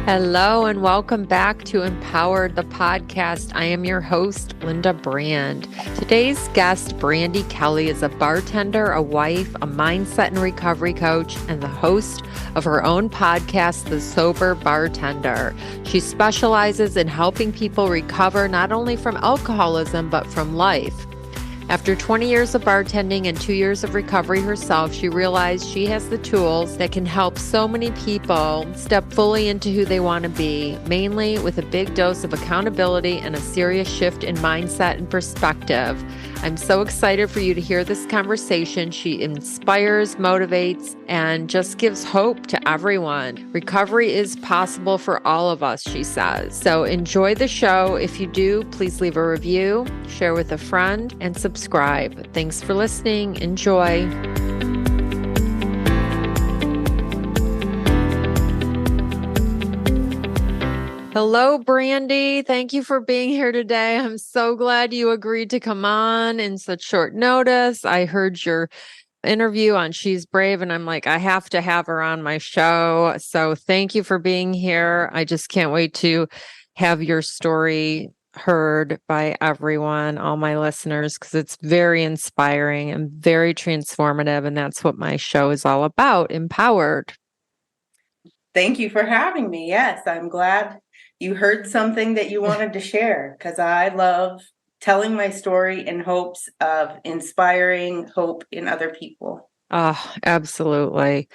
Hello and welcome back to Empowered the Podcast. I am your host, Linda Brand. Today's guest, Brandi Kelly, is a bartender, a wife, a mindset and recovery coach, and the host of her own podcast, The Sober Bartender. She specializes in helping people recover not only from alcoholism, but from life. After 20 years of bartending and 2 years of recovery herself, she realized she has the tools that can help so many people step fully into who they want to be, mainly with a big dose of accountability and a serious shift in mindset and perspective. I'm so excited for you to hear this conversation. She inspires, motivates, and just gives hope to everyone. Recovery is possible for all of us, she says. So enjoy the show. If you do, please leave a review, share with a friend, and subscribe. Thanks for listening. Enjoy. Hello, Brandi. Thank you for being here today. I'm so glad you agreed to come on in such short notice. I heard your interview on She's Brave, and I'm like, I have to have her on my show. So thank you for being here. I just can't wait to have your story heard by everyone, all my listeners, because it's very inspiring and very transformative. And that's what my show is all about, empowered. Thank you for having me. Yes, I'm glad you heard something that you wanted to share, because I love telling my story in hopes of inspiring hope in other people. Oh, absolutely.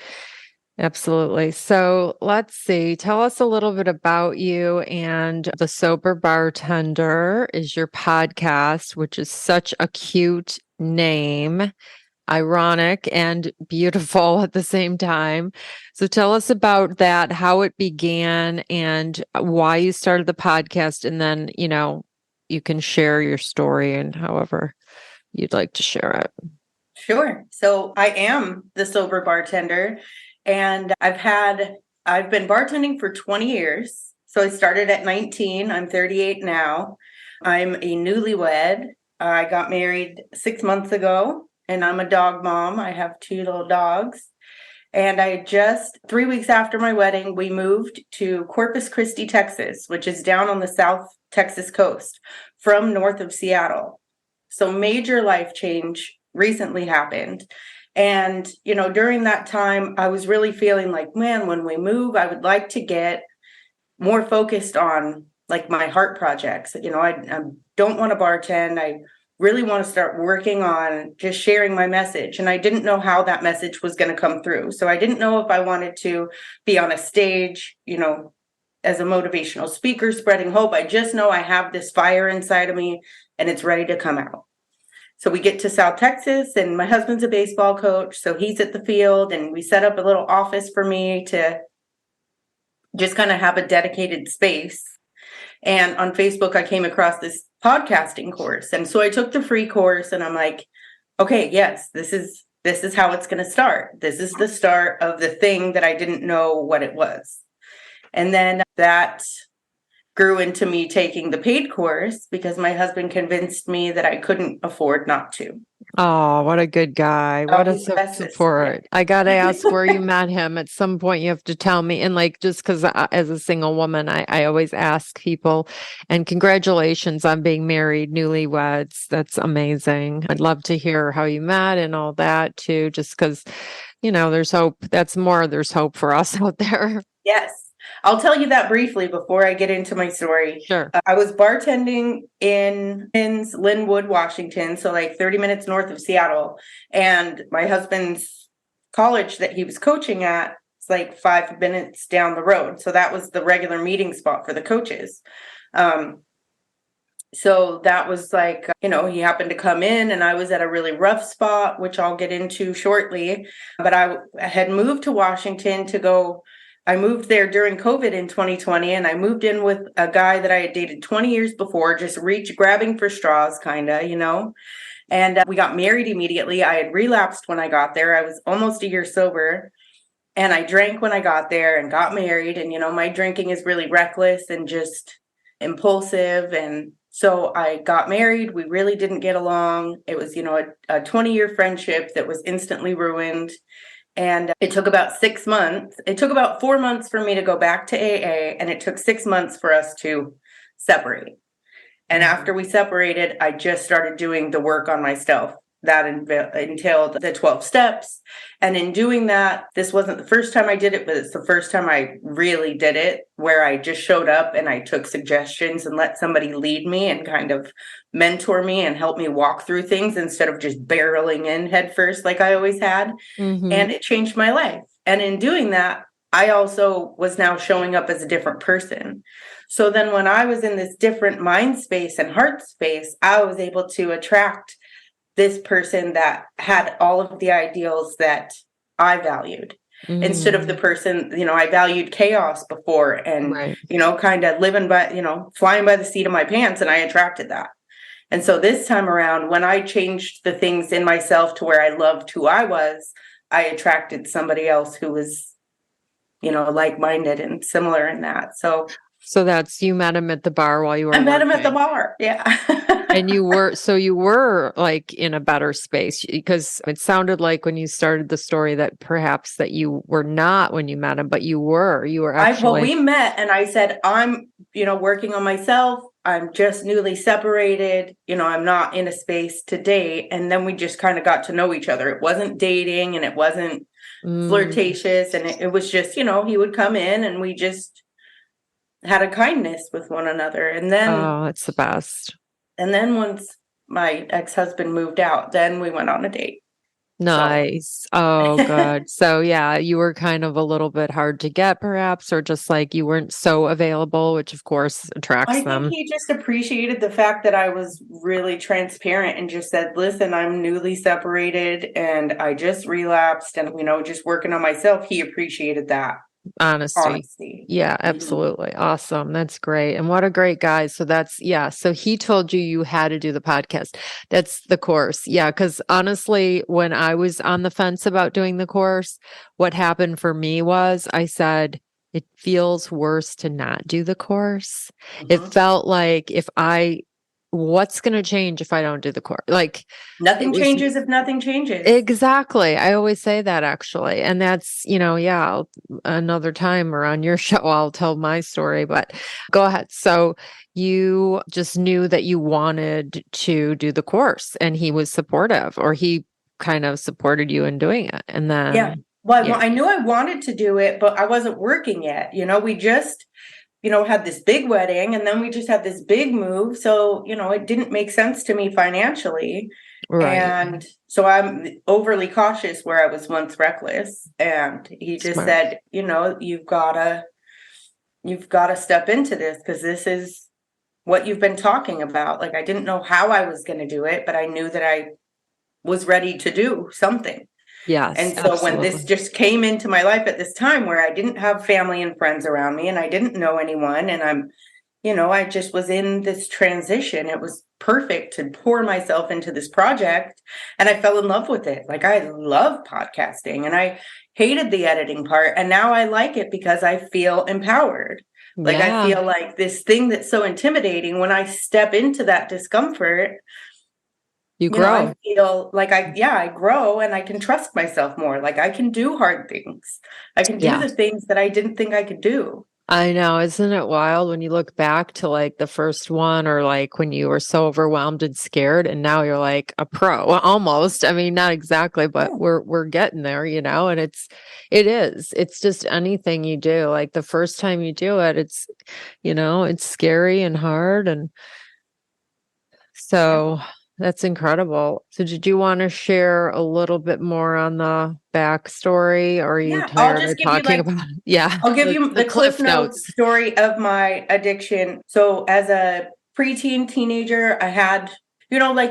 Absolutely. So let's see. Tell us a little bit about you. And The Sober Bartender is your podcast, which is such a cute name, ironic and beautiful at the same time. So tell us about that, how it began and why you started the podcast. And then, you can share your story and however you'd like to share it. Sure. So I am the Sober Bartender, and I've been bartending for 20 years. So I started at 19. I'm 38 now. I'm a newlywed. I got married 6 months ago, and I'm a dog mom. I have 2 little dogs. And 3 weeks after my wedding, we moved to Corpus Christi, Texas, which is down on the South Texas coast from north of Seattle. So major life change recently happened. And, during that time, I was really feeling like, man, when we move, I would like to get more focused on like my heart projects. I don't want to bartend. I really want to start working on just sharing my message. And I didn't know how that message was going to come through. So I didn't know if I wanted to be on a stage, as a motivational speaker, spreading hope. I just know I have this fire inside of me and it's ready to come out. So we get to South Texas, and my husband's a baseball coach. So he's at the field, and we set up a little office for me to just kind of have a dedicated space. And on Facebook, I came across this podcasting course. And so I took the free course, and I'm like, okay, yes, this is how it's going to start. This is the start of the thing that I didn't know what it was. And then that grew into me taking the paid course because my husband convinced me that I couldn't afford not to. Oh, what a good guy. What a support. I got to ask where you met him. At some point, you have to tell me. And just because as a single woman, I always ask people, and congratulations on being married, newlyweds. That's amazing. I'd love to hear how you met and all that too, just because, there's hope. There's hope for us out there. Yes. I'll tell you that briefly before I get into my story. Sure. I was bartending in Linwood, Washington, so like 30 minutes north of Seattle. And my husband's college that he was coaching at is like 5 minutes down the road. So that was the regular meeting spot for the coaches. So that was like, he happened to come in, and I was at a really rough spot, which I'll get into shortly. But I had moved to Washington I moved there during COVID in 2020, and I moved in with a guy that I had dated 20 years before, just grabbing for straws, kind of, and we got married immediately. I had relapsed when I got there. I was almost a year sober, and I drank when I got there and got married. And, my drinking is really reckless and just impulsive. And so I got married. We really didn't get along. It was, a 20-year friendship that was instantly ruined. And it took about 6 months. It took about 4 months for me to go back to AA, and it took 6 months for us to separate. And after we separated, I just started doing the work on myself. That entailed the 12 steps. And in doing that, this wasn't the first time I did it, but it's the first time I really did it, where I just showed up and I took suggestions and let somebody lead me and kind of mentor me and help me walk through things instead of just barreling in head first like I always had. Mm-hmm. And it changed my life. And in doing that, I also was now showing up as a different person. So then when I was in this different mind space and heart space, I was able to attract this person that had all of the ideals that I valued. Instead of the person, I valued chaos before and, Right. kind of living by, flying by the seat of my pants, and I attracted that. And so this time around, when I changed the things in myself to where I loved who I was, I attracted somebody else who was, like-minded and similar in that. So that's, you met him at the bar while you were I met him at the working. bar. Yeah. And you were like in a better space, because it sounded like when you started the story that perhaps that you were not when you met him, but you were actually. We met and I said, I'm, working on myself. I'm just newly separated. I'm not in a space to date. And then we just kind of got to know each other. It wasn't dating and it wasn't flirtatious. And it was just, he would come in and we just had a kindness with one another. And then, oh, it's the best. And then once my ex-husband moved out, then we went on a date. Nice. Oh, good. So yeah, you were kind of a little bit hard to get perhaps, or just like you weren't so available, which of course attracts them. I think he just appreciated the fact that I was really transparent and just said, listen, I'm newly separated and I just relapsed and, just working on myself. He appreciated that. Honesty. Yeah, absolutely. Awesome. That's great. And what a great guy. So so he told you had to do the podcast. That's the course. Yeah. Cause honestly, when I was on the fence about doing the course, what happened for me was I said, it feels worse to not do the course. It felt like what's going to change if I don't do the course? Like nothing changes if nothing changes. Exactly. I always say that actually. And that's, another time or on your show, I'll tell my story, but go ahead. So you just knew that you wanted to do the course and he was supportive, or he kind of supported you in doing it. And then, yeah. Well, I knew I wanted to do it, but I wasn't working yet. We just, had this big wedding and then we just had this big move. So, it didn't make sense to me financially. Right. And so I'm overly cautious where I was once reckless. And he just said, you've got to step into this because this is what you've been talking about. Like, I didn't know how I was going to do it, but I knew that I was ready to do something. Yes. And so when this just came into my life at this time where I didn't have family and friends around me and I didn't know anyone and I just was in this transition, it was perfect to pour myself into this project and I fell in love with it. Like, I love podcasting and I hated the editing part and now I like it because I feel empowered. Like, I feel like this thing that's so intimidating, when I step into that discomfort, you grow. I feel like I grow and I can trust myself more. Like, I can do hard things. I can do the things that I didn't think I could do. I know. Isn't it wild when you look back to like the first one, or like when you were so overwhelmed and scared and now you're like a pro? Well, almost. I mean, not exactly, but we're getting there, and it's just anything you do. Like the first time you do it, it's, it's scary and hard. And so that's incredible. So did you want to share a little bit more on the backstory, or are you tired of talking about it? Yeah. I'll give you the Cliff Notes story of my addiction. So as a preteen teenager, I had,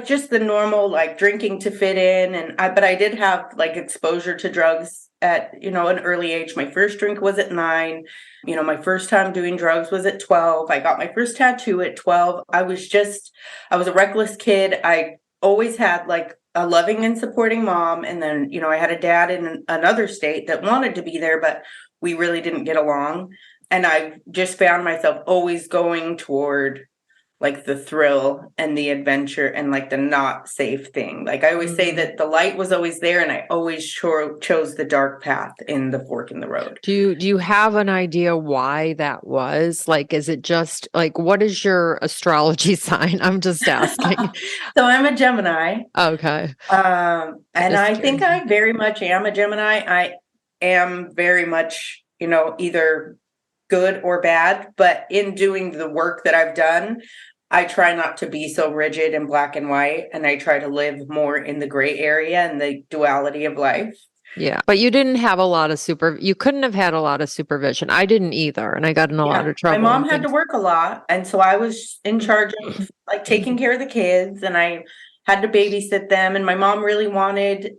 just the normal, like drinking to fit in. But I did have like exposure to drugs at, an early age. My first drink was at 9. My first time doing drugs was at 12. I got my first tattoo at 12. I was a reckless kid. I always had like a loving and supporting mom. And then, I had a dad in another state that wanted to be there, but we really didn't get along. And I just found myself always going toward like the thrill and the adventure and like the not safe thing. Like I always say that the light was always there, and I always chose the dark path in the fork in the road. Do you have an idea why that was? Like, is it just like, what is your astrology sign? I'm just asking. So I'm a Gemini. Okay. And Just I think curious. I very much am a Gemini. I am very much, either good or bad, but in doing the work that I've done, I try not to be so rigid and black and white, and I try to live more in the gray area and the duality of life. Yeah. But you didn't have a lot of you couldn't have had a lot of supervision. I didn't either. And I got in a lot Yeah, of my trouble mom and had to things. work a lot, and so I was in charge of like taking care of the kids, and I had to babysit them. And my mom really wanted,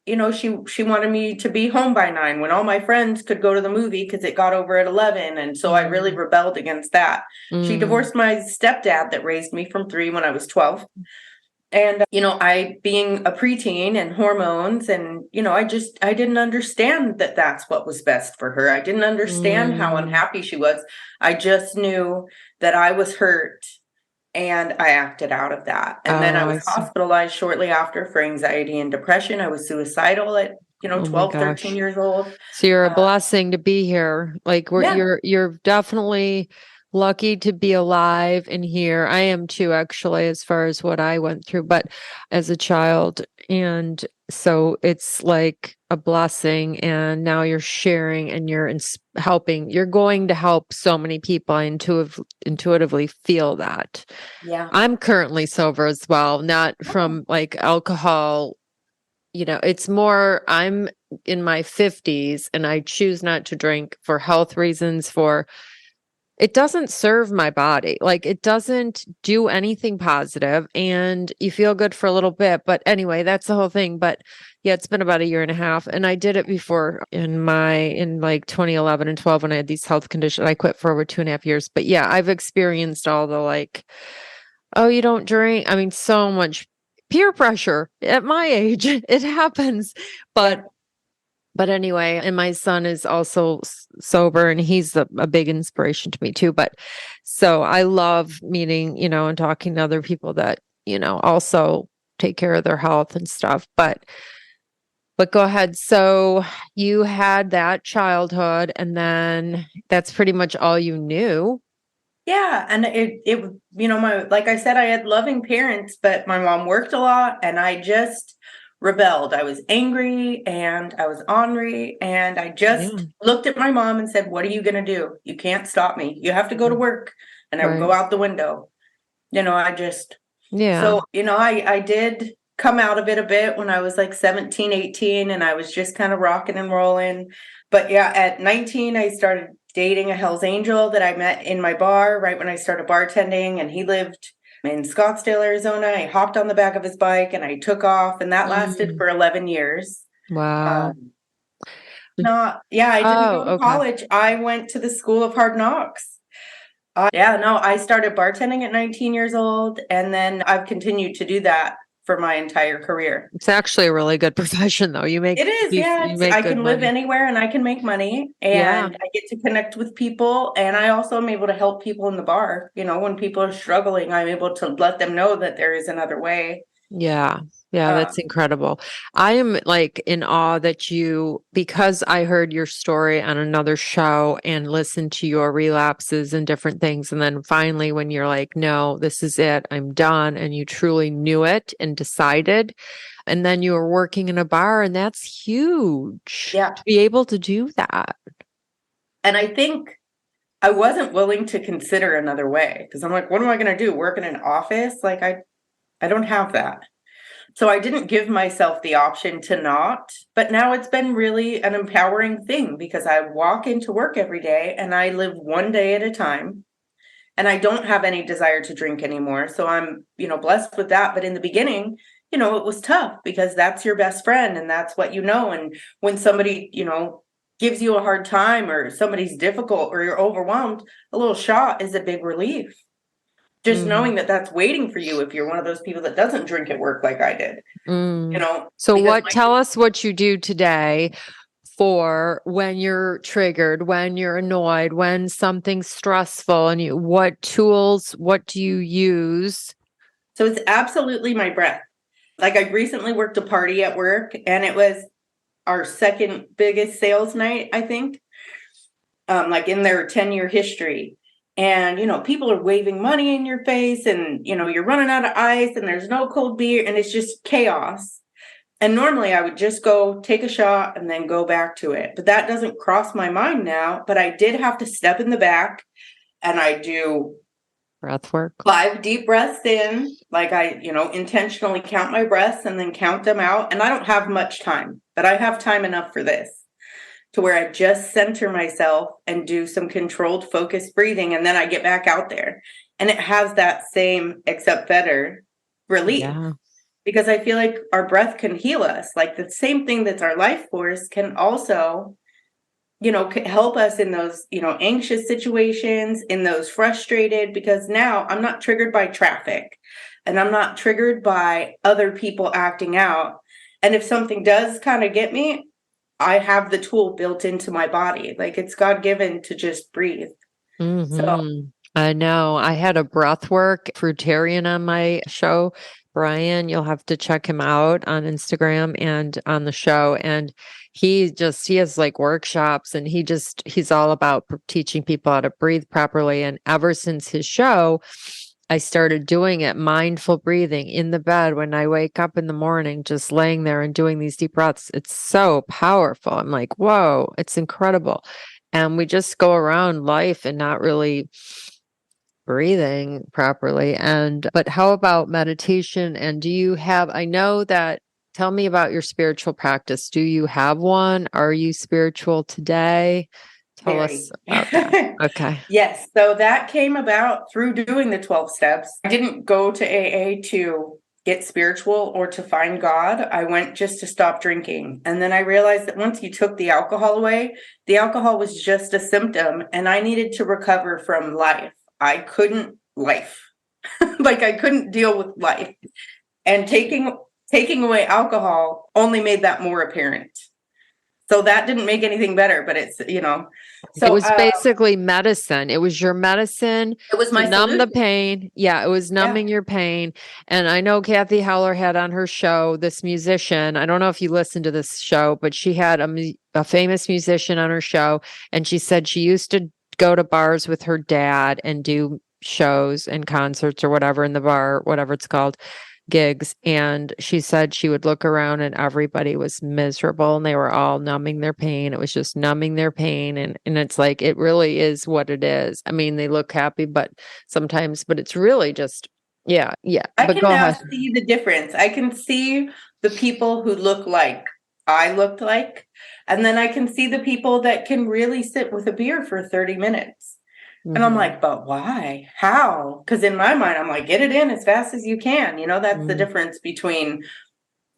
she wanted me to be home by 9 when all my friends could go to the movie because it got over at 11. And so I really rebelled against that. She divorced my stepdad that raised me from 3 when I was 12. And, I being a preteen and hormones and, I didn't understand that that's what was best for her. I didn't understand how unhappy she was. I just knew that I was hurt, and I acted out of that. And then I was I see. hospitalized shortly after for anxiety and depression. I was suicidal at, Oh my 12, 13 gosh. years old. So you're a blessing to be here. Like Yeah. you're definitely lucky to be alive and here. I am too, actually, as far as what I went through, but as a child. And so it's like a blessing. And now you're sharing and you're helping. You're going to help so many people. I intuitively feel that. Yeah. I'm currently sober as well, not from like alcohol. It's more, I'm in my 50s and I choose not to drink for health reasons, it doesn't serve my body. Like it doesn't do anything positive, and you feel good for a little bit. But anyway, that's the whole thing. But yeah, it's been about a year and a half, and I did it before in like 2011 and 12 when I had these health conditions. I quit for over 2.5 years. But yeah, I've experienced all the like, oh, you don't drink. I mean, so much peer pressure at my age. It happens. But anyway, and my son is also sober, and he's a big inspiration to me too. But so I love meeting, and talking to other people that, also take care of their health and stuff. But go ahead. So you had that childhood, and then that's pretty much all you knew. Yeah. And like I said, I had loving parents, but my mom worked a lot, and I just rebelled. I was angry and I was ornery, and I just looked at my mom and said, "What are you going to do? You can't stop me. You have to go to work." And I would go out the window. So, I did come out of it a bit when I was like 17, 18, and I was just kind of rocking and rolling. But yeah, at 19, I started dating a Hells Angel that I met in my bar right when I started bartending, and he lived in Scottsdale, Arizona. I hopped on the back of his bike and I took off, and that lasted for 11 years. Wow. I didn't go to college. I went to the School of Hard Knocks. I started bartending at 19 years old, and then I've continued to do that for my entire career. It's actually a really good profession, though. You make It is, you make I good can live money. anywhere and I can make money, and I get to connect with people, and I also am able to help people in the bar. When people are struggling, I'm able to let them know that there is another way. Yeah. Yeah, that's incredible. I am like in awe that because I heard your story on another show and listened to your relapses and different things. And then finally, when you're like, no, this is it, I'm done. And you truly knew it and decided. And then you were working in a bar, and that's huge. Yeah. To be able to do that. And I think I wasn't willing to consider another way, because I'm like, what am I going to do? Work in an office? Like I don't have that. So I didn't give myself the option to not, but now it's been really an empowering thing, because I walk into work every day and I live one day at a time, and I don't have any desire to drink anymore. So I'm, blessed with that. But in the beginning, it was tough, because that's your best friend and that's what you know. And when somebody, gives you a hard time, or somebody's difficult, or you're overwhelmed, a little shot is a big relief. Just knowing that that's waiting for you if you're one of those people that doesn't drink at work like I did. So tell us what you do today for when you're triggered, when you're annoyed, when something's stressful, and what tools, what do you use? So it's absolutely my breath. Like I recently worked a party at work and it was our second biggest sales night, I think, like in their 10-year history. And, people are waving money in your face and, you're running out of ice and there's no cold beer and it's just chaos. And normally I would just go take a shot and then go back to it. But that doesn't cross my mind now. But I did have to step in the back and I do breath work, 5 deep breaths in, like I, intentionally count my breaths and then count them out. And I don't have much time, but I have time enough for this to where I just center myself and do some controlled focused breathing. And then I get back out there and it has that same, except better relief. Yeah. Because I feel like our breath can heal us. Like the same thing that's our life force can also, help us in those, anxious situations, in those frustrated, because now I'm not triggered by traffic and I'm not triggered by other people acting out. And if something does kind of get me, I have the tool built into my body. Like it's God-given to just breathe. Mm-hmm. So I know I had a breathwork fruitarian on my show. Brian, you'll have to check him out on Instagram and on the show. And he has like workshops and he's all about teaching people how to breathe properly. And ever since his show, I started doing it, mindful breathing in the bed when I wake up in the morning, just laying there and doing these deep breaths. It's so powerful. I'm like, whoa, it's incredible. And we just go around life and not really breathing properly. But how about meditation? And tell me about your spiritual practice. Do you have one? Are you spiritual today? Tell us about that. Okay. Yes. So that came about through doing the 12 steps. I didn't go to AA to get spiritual or to find God. I went just to stop drinking. And then I realized that once you took the alcohol away, the alcohol was just a symptom and I needed to recover from life. I couldn't I couldn't deal with life. And taking away alcohol only made that more apparent. So that didn't make anything better, but it's, so it was basically medicine. It was your medicine. It was my numb the pain. Yeah, it was numbing your pain. And I know Kathy Howler had on her show this musician. I don't know if you listened to this show, but she had a famous musician on her show. And she said she used to go to bars with her dad and do shows and concerts or whatever in the bar, whatever it's called, gigs. And she said she would look around and everybody was miserable and they were all numbing their pain. It was just numbing their pain. And it's like, it really is what it is. I mean, they look happy, but it's really just, yeah. I can now see the difference. I can see the people who look like I looked like, and then I can see the people that can really sit with a beer for 30 minutes. And I'm like, but why? How? Because in my mind, I'm like, get it in as fast as you can. That's the difference between,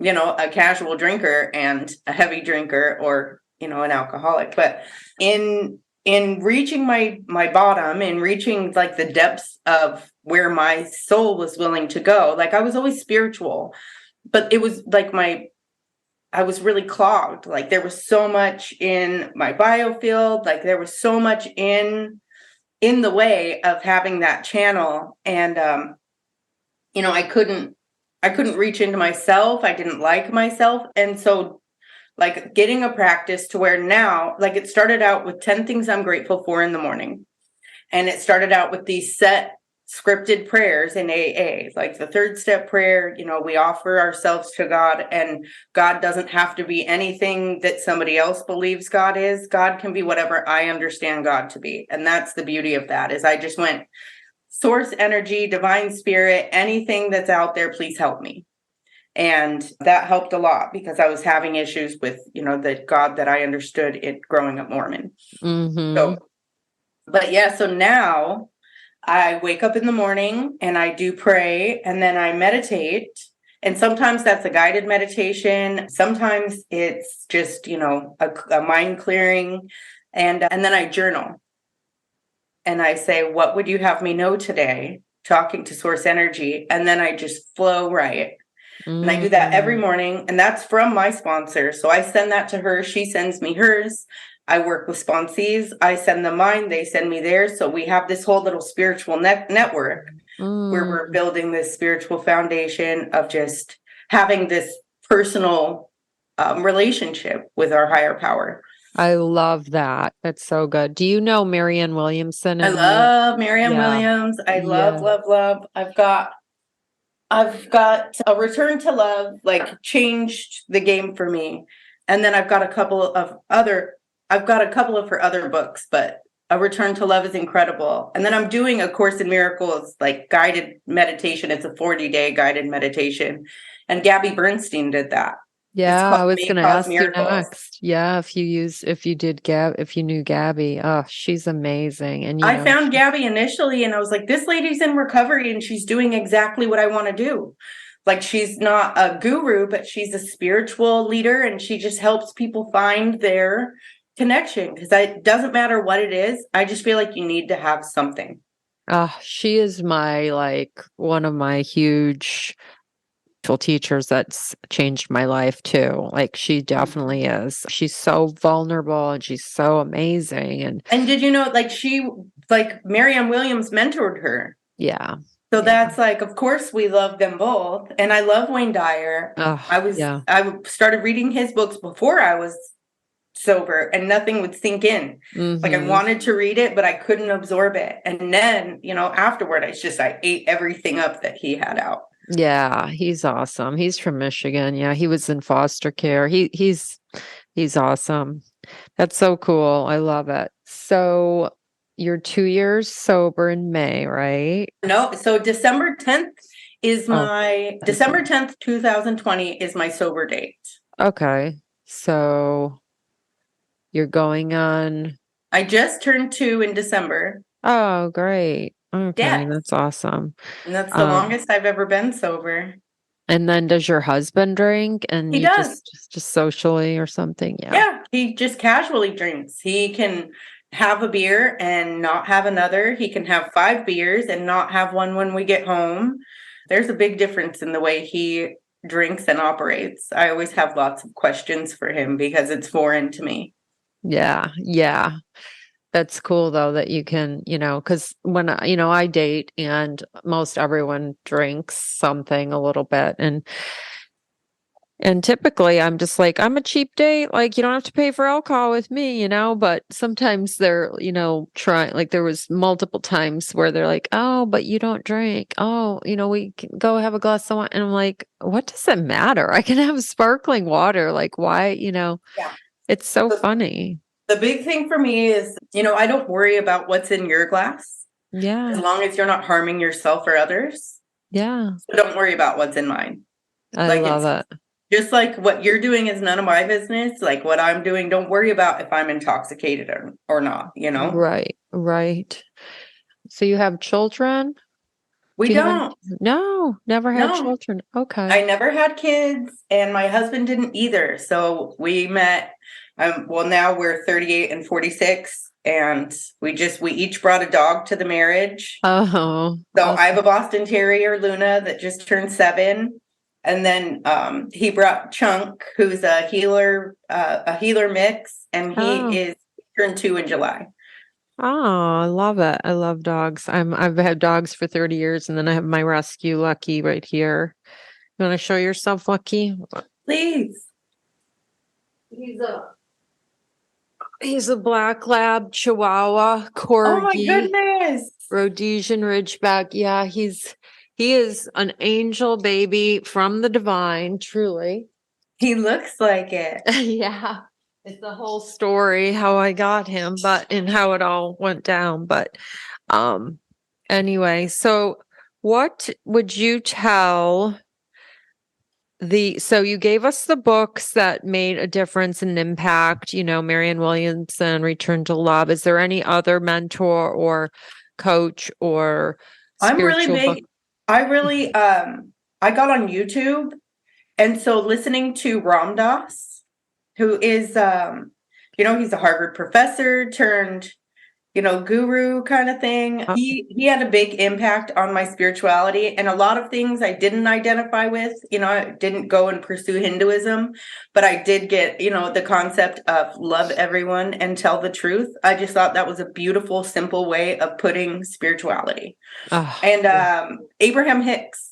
a casual drinker and a heavy drinker or, an alcoholic. But in reaching my bottom, in reaching like the depths of where my soul was willing to go, like I was always spiritual, but it was like I was really clogged. Like there was so much in my biofield, like there was so much in the way of having that channel. And, I couldn't reach into myself. I didn't like myself. And so like getting a practice to where now, like it started out with 10 things I'm grateful for in the morning. And it started out with these set scripted prayers in AA, like the 3rd step prayer, we offer ourselves to God, and God doesn't have to be anything that somebody else believes God is. God can be whatever I understand God to be. And that's the beauty of that, is I just went source energy, divine spirit, anything that's out there, please help me. And that helped a lot because I was having issues with, the God that I understood it growing up Mormon. So now I wake up in the morning and I do pray and then I meditate. And sometimes that's a guided meditation. Sometimes it's just, a mind clearing. And then I journal. And I say, what would you have me know today? Talking to source energy. And then I just flow right. And I do that every Mm. morning. And that's from my sponsor. So I send that to her. She sends me hers. I work with sponsees. I send them mine. They send me theirs. So we have this whole little spiritual network where we're Mm. building this spiritual foundation of just having this personal relationship with our higher power. I love that. That's so good. Do you know Marianne Williamson? I Have you? love Marianne Yeah. Williams. I love, Yeah. love, love. I've got a Return to Love, like changed the game for me. And then I've got a couple of her other books, but A Return to Love is incredible. And then I'm doing A Course in Miracles, like guided meditation. It's a 40-day guided meditation. And Gabby Bernstein did that. It's Yeah, called I was May gonna Cause ask you Miracles. next. Yeah, if you knew Gabby. Oh, she's amazing. And I found Gabby initially and I was like, this lady's in recovery and she's doing exactly what I want to do. Like, she's not a guru, but she's a spiritual leader and she just helps people find their connection, because it doesn't matter what it is. I just feel like you need to have something. she is one of my huge teachers that's changed my life too. Like, she definitely is. She's so vulnerable and she's so amazing. And did you know, like Marianne Williams mentored her? Yeah. So Yeah. that's like, of course, we love them both. And I love Wayne Dyer. Yeah. I started reading his books before I was sober and nothing would sink in. Like, I Mm-hmm. wanted to read it, but I couldn't absorb it. And then, afterward, I ate everything up that he had out. Yeah, he's awesome. He's from Michigan. Yeah, he was in foster care. He's awesome. That's so cool. I love it. So you're 2 years sober in May, right? No, so December 10th Oh, December 10th, 2020 is my sober date. okay. So you're going on. I just turned 2 in December. Oh, great. Okay, Yeah. that's awesome. And that's the longest I've ever been sober. And then does your husband drink and He you does. just socially or something? Yeah. Yeah, he just casually drinks. He can have a beer and not have another. He can have 5 beers and not have one when we get home. There's a big difference in the way he drinks and operates. I always have lots of questions for him because it's foreign to me. Yeah. Yeah. That's cool though that you can, because when I date and most everyone drinks something a little bit and typically I'm just like, I'm a cheap date, like you don't have to pay for alcohol with me, but sometimes they're, trying, like there was multiple times where they're like, oh, but you don't drink. Oh, we can go have a glass of wine. And I'm like, what does it matter? I can have sparkling water. Like why, Yeah. It's so funny. The big thing for me is, I don't worry about what's in your glass. Yeah. As long as you're not harming yourself or others. Yeah. So don't worry about what's in mine. I love it. Just like what you're doing is none of my business. Like what I'm doing, don't worry about if I'm intoxicated or not, Right. Right. So you have children? We don't. No, never had No. children. Okay. I never had kids and my husband didn't either. So we met, now we're 38 and 46 and we each brought a dog to the marriage. Oh. So I have a Boston Terrier, Luna, that just turned 7. And then he brought Chunk, who's a healer mix, and he is turned 2 in July. Oh, I love it. I love dogs. I've had dogs for 30 years and then I have my rescue Lucky right here. You want to show yourself, Lucky? Please. He's a black lab Chihuahua Corgi. Oh my goodness. Rhodesian Ridgeback. Yeah, he is an angel baby from the divine, truly. He looks like it. Yeah. It's the whole story how I got him, and how it all went down. But anyway, so what would you tell so you gave us the books that made a difference and impact, Marianne Williamson, Return to Love. Is there any other mentor or coach or I'm really spiritual big. I got on YouTube. And so listening to Ram Dass, who is, he's a Harvard professor turned guru kind of thing. He had a big impact on my spirituality, and a lot of things I didn't identify with. I didn't go and pursue Hinduism, but I did get, the concept of love everyone and tell the truth. I just thought that was a beautiful, simple way of putting spirituality. And Abraham Hicks.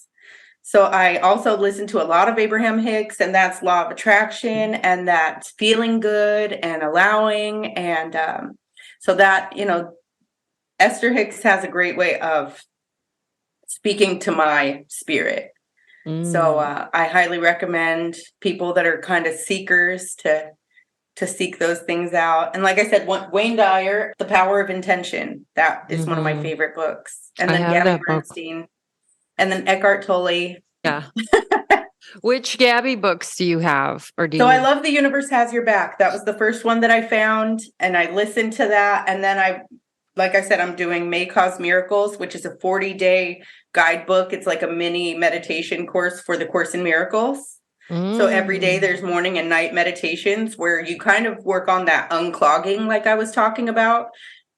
So I also listened to a lot of Abraham Hicks, and that's law of attraction, and that feeling good and allowing. And so that, Esther Hicks has a great way of speaking to my spirit. So I highly recommend people that are kind of seekers to seek those things out. And like I said, Wayne Dyer, The Power of Intention, that is one of my favorite books. And then Gabby Bernstein. And then Eckhart Tolle. Yeah. Which Gabby books do you have? I love The Universe Has Your Back. That was the first one that I found, and I listened to that. And then like I said, I'm doing May Cause Miracles, which is a 40-day guidebook. It's like a mini meditation course for the Course in Miracles. So every day there's morning and night meditations where you kind of work on that unclogging, like I was talking about,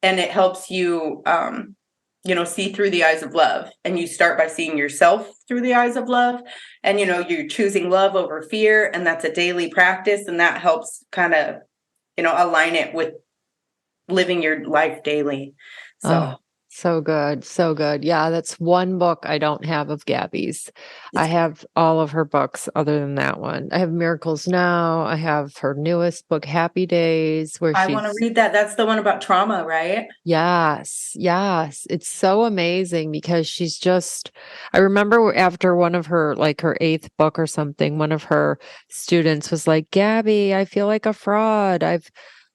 and it helps you see through the eyes of love. And you start by seeing yourself through the eyes of love. And, you're choosing love over fear. And that's a daily practice. And that helps kind of, align it with living your life daily. So good. So good. Yeah, that's one book I don't have of Gabby's. I have all of her books other than that one. I have Miracles Now. I have her newest book, Happy Days, where I want to read that. That's the one about trauma, right? Yes. Yes. It's so amazing because I remember after one of her, like her 8th book or something, one of her students was like, Gabby, I feel like a fraud.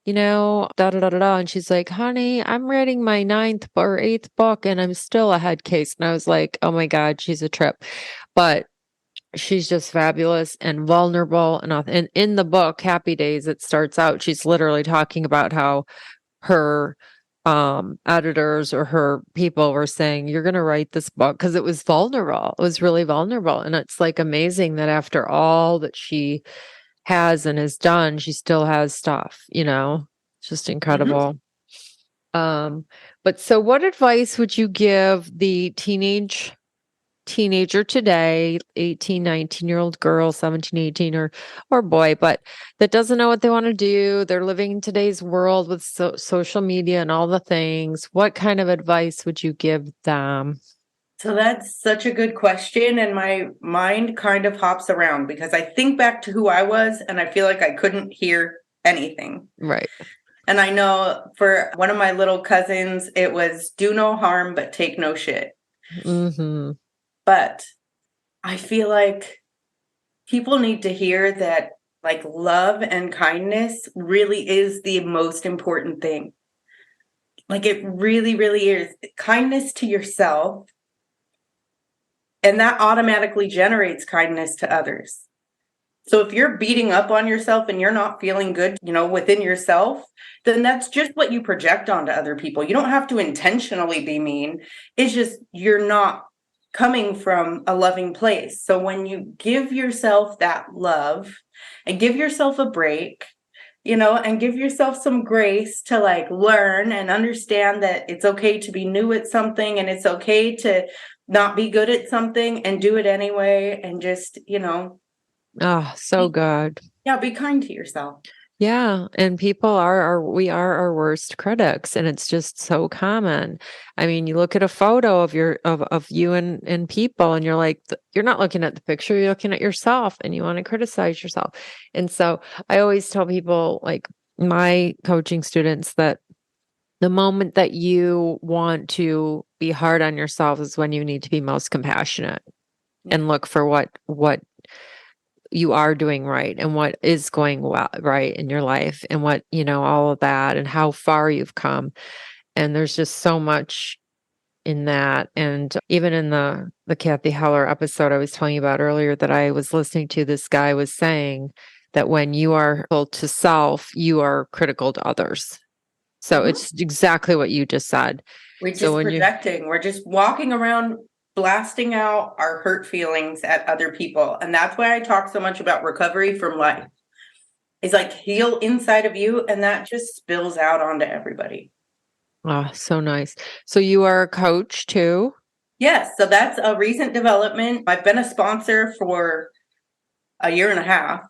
Da da da da da. And she's like, honey, I'm writing my 9th or 8th book and I'm still a head case. And I was like, oh my God, she's a trip. But she's just fabulous and vulnerable. And in the book, Happy Days, it starts out, she's literally talking about how her editors or her people were saying, you're going to write this book because it was vulnerable. It was really vulnerable. And it's like amazing that after all that she has and has done, she still has stuff, it's just incredible. But so what advice would you give the teenager today, 18, 19-year-old girl, 17, 18 or boy, but that doesn't know what they want to do? They're living in today's world with social media and all the things. What kind of advice would you give them? So that's such a good question. And my mind kind of hops around because I think back to who I was and I feel like I couldn't hear anything. Right. And I know for one of my little cousins, it was do no harm, but take no shit. But I feel like people need to hear that like love and kindness really is the most important thing. Like it really, really is. Kindness to yourself. And that automatically generates kindness to others. So if you're beating up on yourself and you're not feeling good, within yourself, then that's just what you project onto other people. You don't have to intentionally be mean. It's just you're not coming from a loving place. So when you give yourself that love and give yourself a break, and give yourself some grace to like learn and understand that it's okay to be new at something and it's okay to not be good at something and do it anyway. And just, Oh, so good. Yeah. Be kind to yourself. Yeah. And people we are our worst critics. And it's just so common. I mean, you look at a photo of you and people and you're like, you're not looking at the picture, you're looking at yourself and you want to criticize yourself. And so I always tell people, like my coaching students, that the moment that you want to be hard on yourself is when you need to be most compassionate and look for what you are doing right and what is going well, right in your life and what, all of that and how far you've come. And there's just so much in that. And even in the Kathy Heller episode I was telling you about earlier that I was listening to, this guy was saying that when you are critical to self, you are critical to others. So it's exactly what you just said. We're just projecting. We're just walking around blasting out our hurt feelings at other people. And that's why I talk so much about recovery from life. It's like heal inside of you, and that just spills out onto everybody. Oh, so nice. So you are a coach too? Yes, so that's a recent development. I've been a sponsor for a year and a half.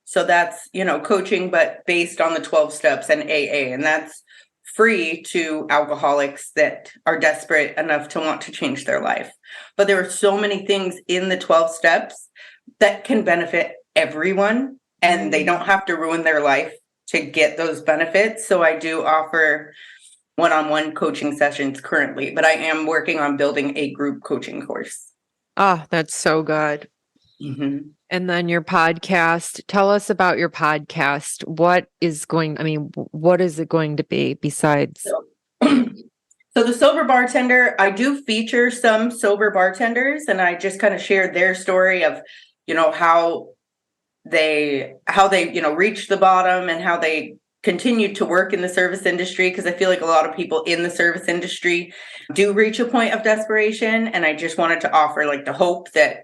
So that's, coaching, but based on the 12 steps and AA. And that's free to alcoholics that are desperate enough to want to change their life. But there are so many things in the 12 steps that can benefit everyone, and they don't have to ruin their life to get those benefits. So I do offer one-on-one coaching sessions currently, but I am working on building a group coaching course. Oh, that's so good. Mm-hmm. And then your podcast, tell us about your podcast. What is it going to be besides? So the Sober Bartender, I do feature some sober bartenders, and I just kind of shared their story of, how they reached the bottom and how they continued to work in the service industry. Because I feel like a lot of people in the service industry do reach a point of desperation. And I just wanted to offer like the hope that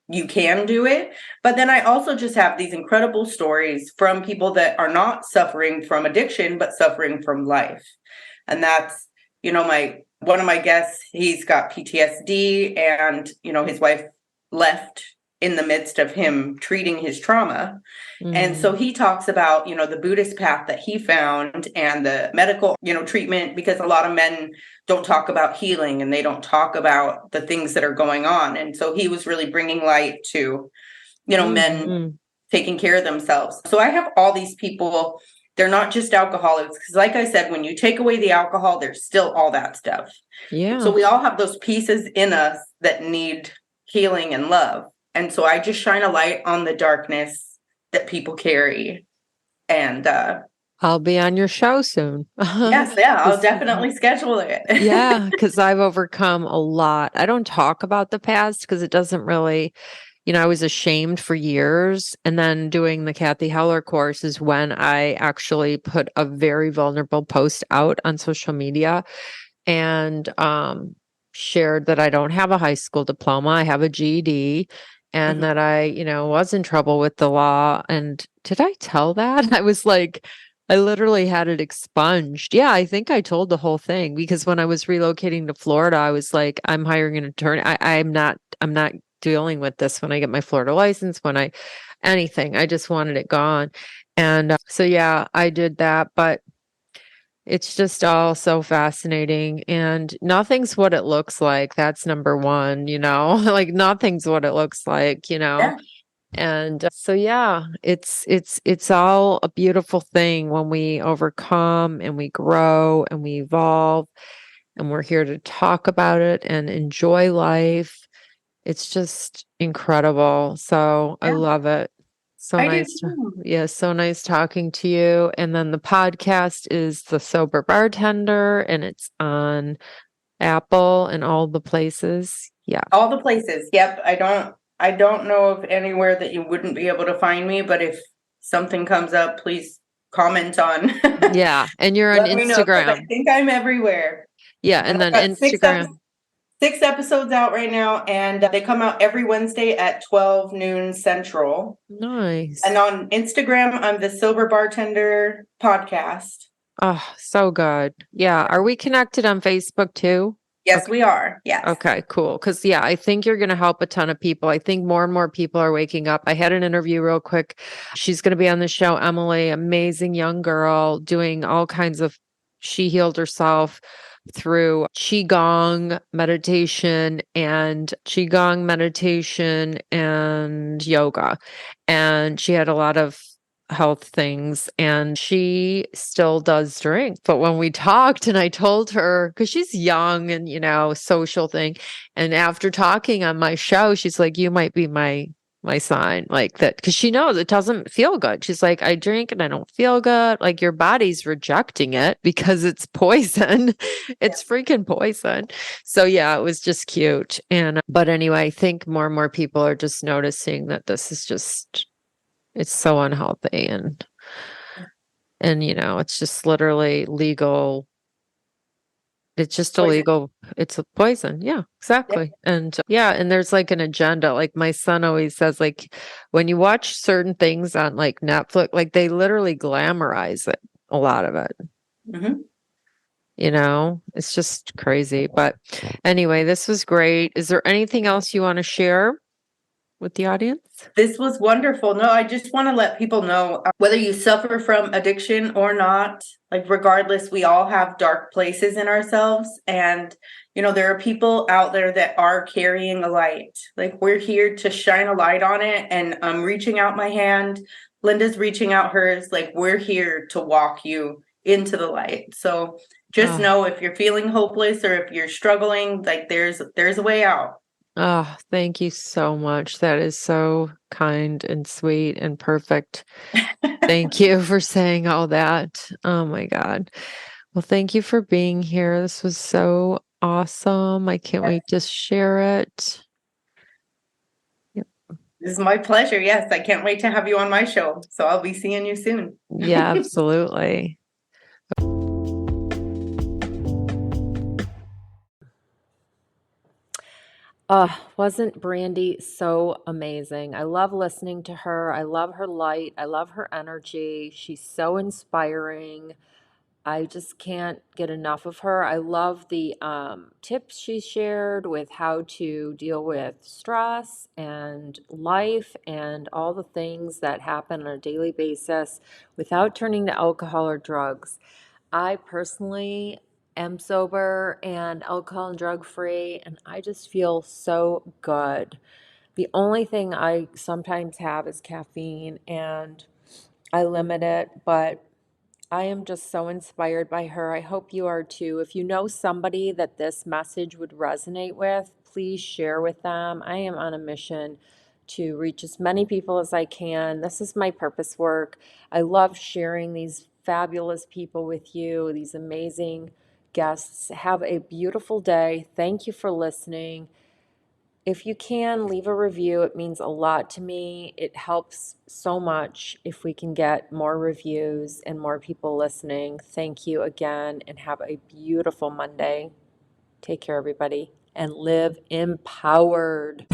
you can do it. But then I also just have these incredible stories from people that are not suffering from addiction, but suffering from life. And that's, one of my guests, he's got PTSD, and, his wife left in the midst of him treating his trauma. And so he talks about, the Buddhist path that he found and the medical, treatment, because a lot of men don't talk about healing and they don't talk about the things that are going on. And so he was really bringing light to, men taking care of themselves. So I have all these people. They're not just alcoholics, because like I said, when you take away the alcohol, there's still all that stuff. Yeah. So we all have those pieces in us that need healing and love. And so I just shine a light on the darkness that people carry. And I'll be on your show soon. Yes, yeah, I'll definitely schedule it. Yeah, because I've overcome a lot. I don't talk about the past because it doesn't really, I was ashamed for years. And then doing the Kathy Heller course is when I actually put a very vulnerable post out on social media and shared that I don't have a high school diploma. I have a GED. And that I, was in trouble with the law. And did I tell that? I was like, I literally had it expunged. Yeah, I think I told the whole thing, because when I was relocating to Florida, I was like, I'm hiring an attorney. I'm not dealing with this when I get my Florida license, anything. I just wanted it gone. And so, yeah, I did that. But it's just all so fascinating, and nothing's what it looks like. That's number one, like nothing's what it looks like, Yeah. And so, yeah, it's all a beautiful thing when we overcome and we grow and we evolve, and we're here to talk about it and enjoy life. It's just incredible. So I love it. So nice. So nice talking to you. And then the podcast is the Sober Bartender, and it's on Apple and all the places. Yeah. All the places. Yep. I don't know of anywhere that you wouldn't be able to find me, but if something comes up, please comment on. Yeah. And you're on Instagram. I think I'm everywhere. Yeah. And then Instagram. 6 episodes out right now, and they come out every Wednesday at 12 noon Central. Nice. And on Instagram, I'm the Sober Bartender Podcast. Oh, so good. Yeah. Are we connected on Facebook too? Yes, we are. Yes. Okay, cool. Because, yeah, I think you're going to help a ton of people. I think more and more people are waking up. I had an interview real quick. She's going to be on the show, Emily, amazing young girl doing all kinds of, she healed herself through Qigong meditation and yoga. And she had a lot of health things, and she still does drink. But when we talked and I told her, because she's young and, social thing. And after talking on my show, she's like, you might be my sign, like that, because she knows it doesn't feel good. She's like, I drink and I don't feel good. Like, your body's rejecting it because it's poison. It's freaking poison. So yeah, it was just cute. But anyway, I think more and more people are just noticing that this is just, it's so unhealthy, and it's just literally legal. It's just illegal. It's a poison. Yeah, exactly. Yep. And there's like an agenda. Like my son always says, like, when you watch certain things on like Netflix, like they literally glamorize it, a lot of it. Mm-hmm. It's just crazy. But anyway, this was great. Is there anything else you want to share with the audience? This was wonderful. No, I just want to let people know whether you suffer from addiction or not, like regardless, we all have dark places in ourselves. And, there are people out there that are carrying a light. Like we're here to shine a light on it. And I'm reaching out my hand. Linda's reaching out hers. Like we're here to walk you into the light. So just know if you're feeling hopeless or if you're struggling, like there's a way out. Oh, thank you so much. That is so kind and sweet and perfect. Thank you for saying all that. Oh my God. Well, thank you for being here. This was so awesome. I can't wait to share it. Yep. This is my pleasure. Yes, I can't wait to have you on my show. So I'll be seeing you soon. Yeah, absolutely. Wasn't Brandi so amazing? I love listening to her. I love her light. I love her energy. She's so inspiring. I just can't get enough of her. I love the tips she shared with how to deal with stress and life and all the things that happen on a daily basis without turning to alcohol or drugs. I personally am sober and alcohol and drug free, and I just feel so good. The only thing I sometimes have is caffeine, and I limit it, but I am just so inspired by her. I hope you are too. If you know somebody that this message would resonate with, please share with them. I am on a mission to reach as many people as I can. This is my purpose work. I love sharing these fabulous people with you, these amazing guests. Have a beautiful day. Thank you for listening. If you can, leave a review. It means a lot to me. It helps so much if we can get more reviews and more people listening. Thank you again, and have a beautiful Monday. Take care, everybody, and live empowered.